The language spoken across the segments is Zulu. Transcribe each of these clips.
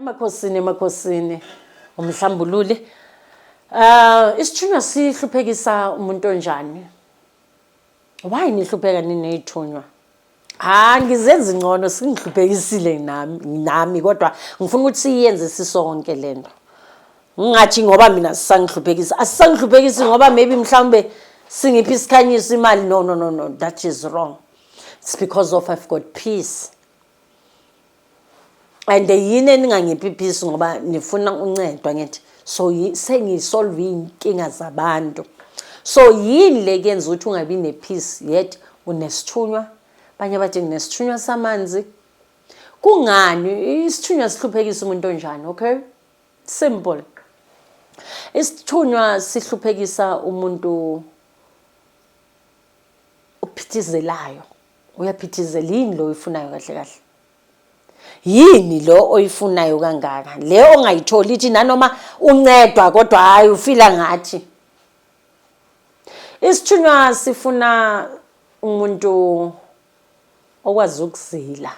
Emakhosini umhlambululi. Isithunywa sihluphekisa umuntu onjani? Why nihlupheka ninezithunywa? Ngizenza ingcono singihluphekisile nami kodwa ngifuna ukuthi siyenze sisonke lento. Ngingathi ngoba mina sisangihluphekisa. Asisangihluphekisi ngoba maybe mhlawumbe singiphi isikhanyiso imali. No, that is wrong. It's because of I've got peace. And yini eningangiphi peace ngoba nifuna uncedwa ngithi so sengisolve inkinga zabantu. So yini lekenza ukuthi ungabi nepeace yet unesithunywa? Banye bathi nginesithunywa samanzi. Kungani isithunywa sihluphekisa umuntu onjani? Okay, simple. Isithunywa sihluphekisa umuntu uphithizelayo. Uyaphithizela yini lo uyifunayo kahle kahle? Yini lo oyifunayo kangaka? Le ongayitholi ithi nanoma uncedwa kodwa hayi ufila ngathi. Isithunywa sifuna umuntu okwazi ukuzila.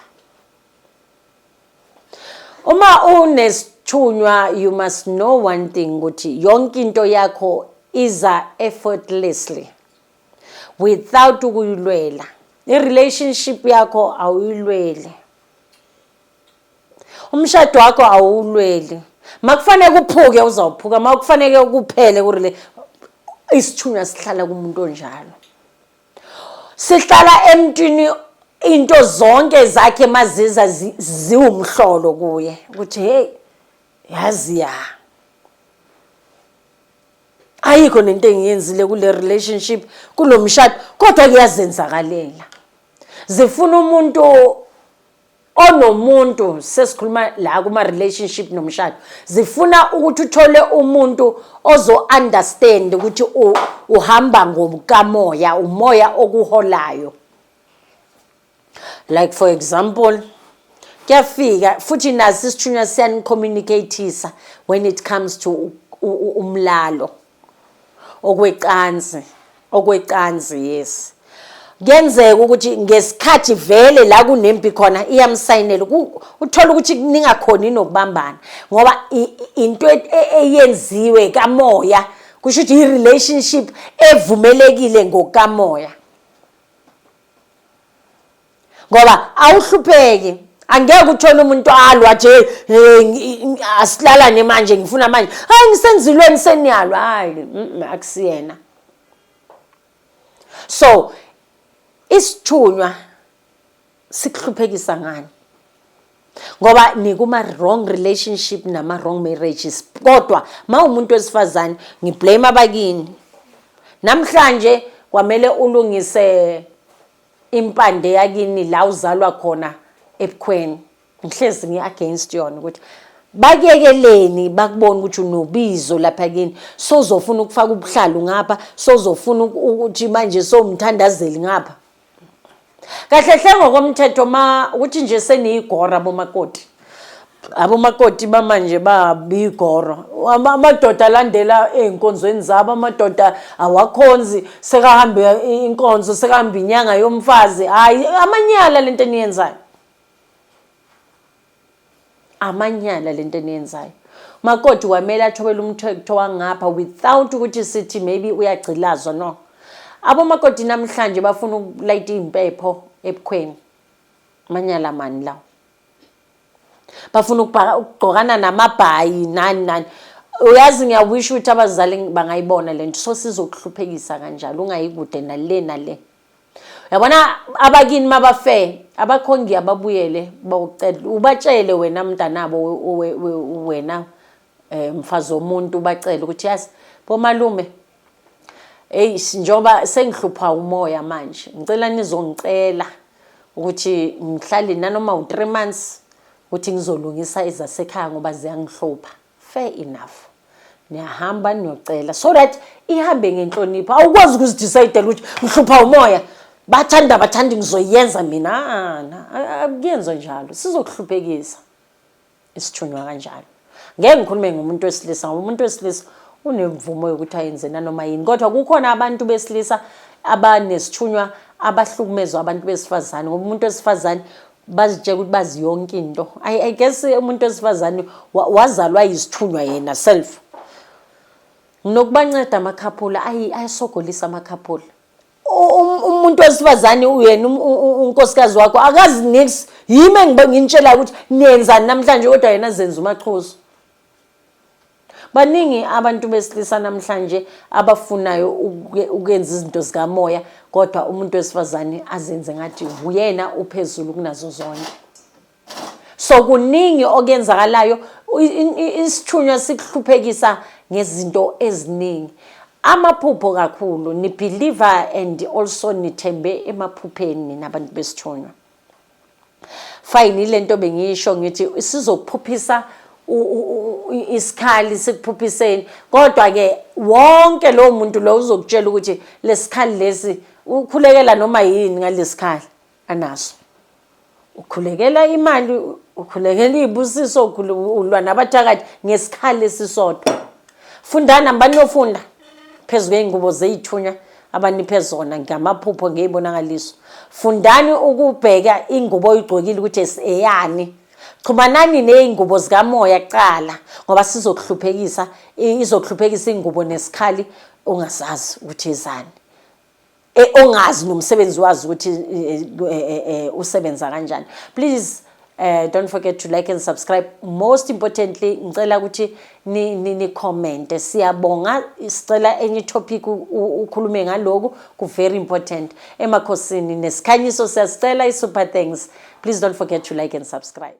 Uma unesithunywa, you must know one thing ukuthi yonke into yakho iza effortlessly without ukuyilwela. I-relationship yakho awuyilwele. Umshado wakho awulweli. Makufanele kuphuke uzawuphuka, makufanele kuphele kurile. Isithunywa sihlala kumuntu onjalo. Sihlala emntwini into zonke zakhe maziza ziwumhlolo kuye. Ukuthi hey, yazi ya. Ayikho nento engiyenzile kule relationship, kulomshado, kodwa kuyazenzakalela. Zifuna umuntu onomuntu, sesikhuluma la kuma relationship nomshado. Zifuna ukuthi uthole umuntu ozo understand ukuthi uhamba ngokamoya, umoya okuholayo. Like for example, kuyafika futhi nasi isithunywa siyani communicateisa when it comes to umlalo. Okwecansi yes. Kuyenzeka ukuthi ngesikhathi vele la kunempi khona iyamsayinela uthola ukuthi ningakhoni nokubambana ngoba into eyenziwe kamoya kusho ukuthi i-relationship evumelekile ngokamoya. Ngoba awuhlupheki, angeke uthole umuntu alwa nje asilalane manje ngifuna manje hayi ngisenzilweni seniyalwa hayi akusiyena. So isithunywa sikuhluphekisa ngani? Ngoba nikuma wrong relationship nama wrong marriages. Kodwa umuntu wesifazane ngiblame abakini. Namhlanje kwamele ulungise impande yakini la uzalwa khona ebukhweni. Ngihlezi ngiagainst yona ukuthi bakekeleni bakubona ukuthi unobizo lapha kini. Sozofuna ukufaka ubuhlalu ngapha, sozofuna ukuthi manje somthandazeli ngapha. Kahle hle ngokomthetho ukuthi nje seniyigora abomakoti. Abomakoti bamanje babigoro. Amadoda alandela einkonzweni zabo, amadoda awakhonzi, sekahamba inkonzo, sekahamba inyanga yomfazi. Hayi amanyala lento eniyenzayo. Amanyala lento eniyenzayo. Makoti kwamele athobela umthetho wangapha without ukuthi sithi maybe uyagcilazwa no. Abomakoti namhlanje bafuna ukulayita impepho ebukhweni. Amanyala mani lawo. Bafuna ukugqokana namabhayi nani. Uyazi ngiyawisha ukuthi abazali bangayibona lento so sizokuhluphekisa kanjalo ungayikude nale. Yabona abakini mabafe abakhongi ababuyele bawucela ubatshele wena mntanabo wena mfazi womuntu bacela ukuthi yazi bomalume njoba sengihlupha umoya manje ngicela nizongicela ukuthi ngihlale nanoma u3 months ukuthi ngizolungisa ezasekhaya ngoba ziyangihlupha. Fair enough. Niyahamba niyocela so that ihambe ngenhlonipho. Awukwazi ukuzidecide ukuthi ngihlupha umoya. Bathanda ngizoyenza mina. Akuyenza njalo. Sizokuhluphekisa. Isithunywa kanjalo. Ngeke ngikhulume ngomuntu wesilisa. Umuntu wesilisa unemvumo yokuthi ayenze nanoma yini. Kodwa kukhona abantu besilisa abanesithunywa abahlukumezwa abantu besifazane. Ngoba umuntu wesifazane bazitshela ukuthi bazi yonke into. I guess umuntu wesifazane wazalwa yisithunywa yena self. Nokubanceda amakhaphula ayisogolisa amakhaphula. Umuntu wesifazane uyena unkosikazi wakho akazi nix yime ngintshela ukuthi niyenzani namhlanje kodwa yena zenza umaxhoso. Baningi abantu besilisa namhlanje abafunayo ukwenza izinto zikamoya kodwa umuntu wesifazane azenze ngathi uyena uphezulu kunazo zonke. So kuningi okenzakalayo isithunywa sikuhluphekisa ngezinto eziningi. Amaphupho kakhulu ni believer and also nithembe emaphupheni nabantu besithunywa. Fine lento bengisho ngithi sizokuphuphisa isikhali sikuphuphiseni kodwa ke wonke lo muntu lo uzokutshela ukuthi lesikhali lesi ukhulekela noma yini ngalesikhali anaso. Ukhulekela imali, ukhulekela izibusiso, ulwa nabathakathi ngesikhali esisodwa. Fundana banofunda phezu kweingubo zeyithunya abaniphe zona ngamaphupho ngezibonakaliso. Fundani ukubheka ingubo oyigqokile ukuthi eseyani. Xumanani nezingubo zikamoya kuqala ngoba sizokuhluphekisa izokuhluphekisa ingubo nesikhali ongazazi ukuthi ezani. Ongazi nomsebenzi wazi ukuthi usebenza kanjani. Please don't forget to like and subscribe. Most importantly ngicela ukuthi ni comment. Siyabonga sicela enye topic ukhulume ngaloku ku very important. Emakhosini nesikhanyiso siyasicela super thanks. Please don't forget to like and subscribe.